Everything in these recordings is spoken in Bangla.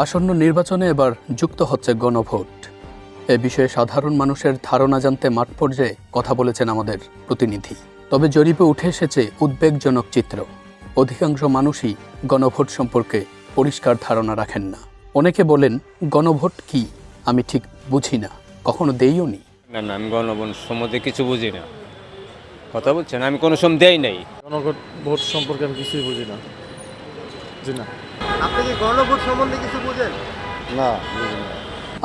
আসন্ন নির্বাচনে এবার যুক্ত হচ্ছে গণভোট। এ বিষয়ে সাধারণ মানুষের ধারণা জানতে মাঠ পর্যায়ে কথা বলেছেন আমাদের প্রতিনিধি। তবে জরিপে উঠে এসেছে উদ্বেগজনক চিত্র। অধিকাংশ মানুষই গণভোট সম্পর্কে পরিষ্কার ধারণা রাখেন না। অনেকে বলেন, গণভোট কি আমি ঠিক বুঝি না, কখনো দেইও নি। না, আমি গণভোট সম্বন্ধে কিছু বুঝি না। কথা বলছেন, আমি কোনো সময় দেই নাই। গণভোট সম্পর্কে আমি কিছুই বুঝি না। জি না। আপনি কি গণভোট সম্বন্ধে কিছু বুঝেন? না, বুঝি না।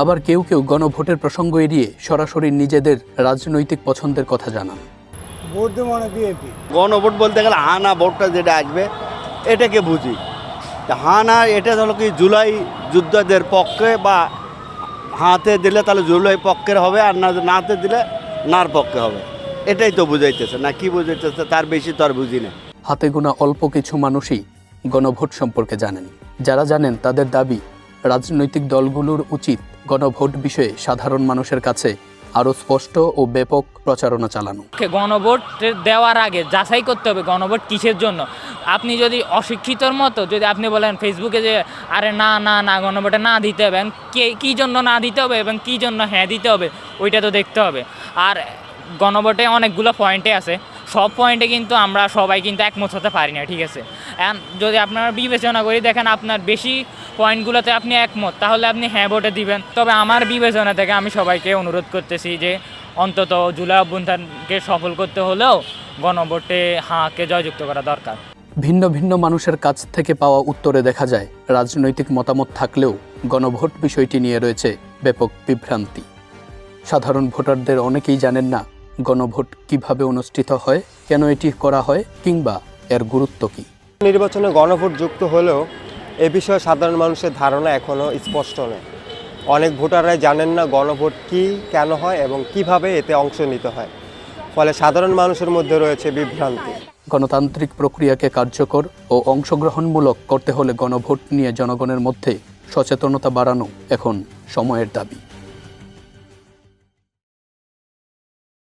আবার কেউ কেউ গণভোটের প্রসঙ্গ এড়িয়ে সরাসরি নিজেদের রাজনৈতিক পছন্দের কথা জানান। ভোট দেবো না বিএনপি। গণভোট বলতে গেলে হা না ভোটটা যেটা আসবে এটাকে বুঝি। হা না এটা হলো কি জুলাই যুদ্ধদের পক্ষে, বা হাতে দিলে তাহলে জুলাই পক্ষের হবে, আর নাতে দিলে নার পক্ষে হবে। এটাই তো বুঝাইতেছে, না কি বুঝাইতেছে তার বেশি তো আর বুঝি না। হাতে গোনা অল্প কিছু মানুষই গণভোট সম্পর্কে জানেন। যারা জানেন তাদের দাবি, রাজনৈতিক দলগুলোর উচিত গণভোট বিষয়ে সাধারণ মানুষের কাছে আরও স্পষ্ট ও ব্যাপক প্রচারণা চালানো। গণভোট দেওয়ার আগে যাচাই করতে হবে গণভোট কিসের জন্য। আপনি যদি অশিক্ষিতর মতো যদি আপনি বলেন ফেসবুকে যে আরে না না না গণভোটে না দিতে হবে, কী জন্য না দিতে হবে এবং কী জন্য হ্যাঁ দিতে হবে, ওইটা তো দেখতে হবে। আর গণভোটে অনেকগুলো পয়েন্টে আছে, সব পয়েন্টে কিন্তু আমরা সবাই কিন্তু একমত হতে পারি না, ঠিক আছে। যদি আপনারা বিবেচনা করে দেখেন আপনার বেশি পয়েন্টগুলোতে আপনি একমত, তাহলে আপনি হ্যাঁ ভোটে দিবেন। তবে আমার বিবেচনা থেকে আমি সবাইকে অনুরোধ করতেছি যে অন্তত জুলাই অভ্যুত্থানকে সফল করতে হলেও গণভোটে হাঁকে জয়যুক্ত করা দরকার। ভিন্ন ভিন্ন মানুষের কাছ থেকে পাওয়া উত্তরে দেখা যায়, রাজনৈতিক মতামত থাকলেও গণভোট বিষয়টি নিয়ে রয়েছে ব্যাপক বিভ্রান্তি। সাধারণ ভোটারদের অনেকেই জানেন না গণভোট কিভাবে অনুষ্ঠিত হয়, কেন এটি করা হয়, কিংবা এর গুরুত্ব কী। নির্বাচনে গণভোট যুক্ত হলেও এ বিষয়ে সাধারণ মানুষের ধারণা এখনও স্পষ্ট নয়। অনেক ভোটাররাই জানেন না গণভোট কী, কেন হয় এবং কিভাবে এতে অংশ নিতে হয়। ফলে সাধারণ মানুষের মধ্যে রয়েছে বিভ্রান্তি। গণতান্ত্রিক প্রক্রিয়াকে কার্যকর ও অংশগ্রহণমূলক করতে হলে গণভোট নিয়ে জনগণের মধ্যে সচেতনতা বাড়ানো এখন সময়ের দাবি।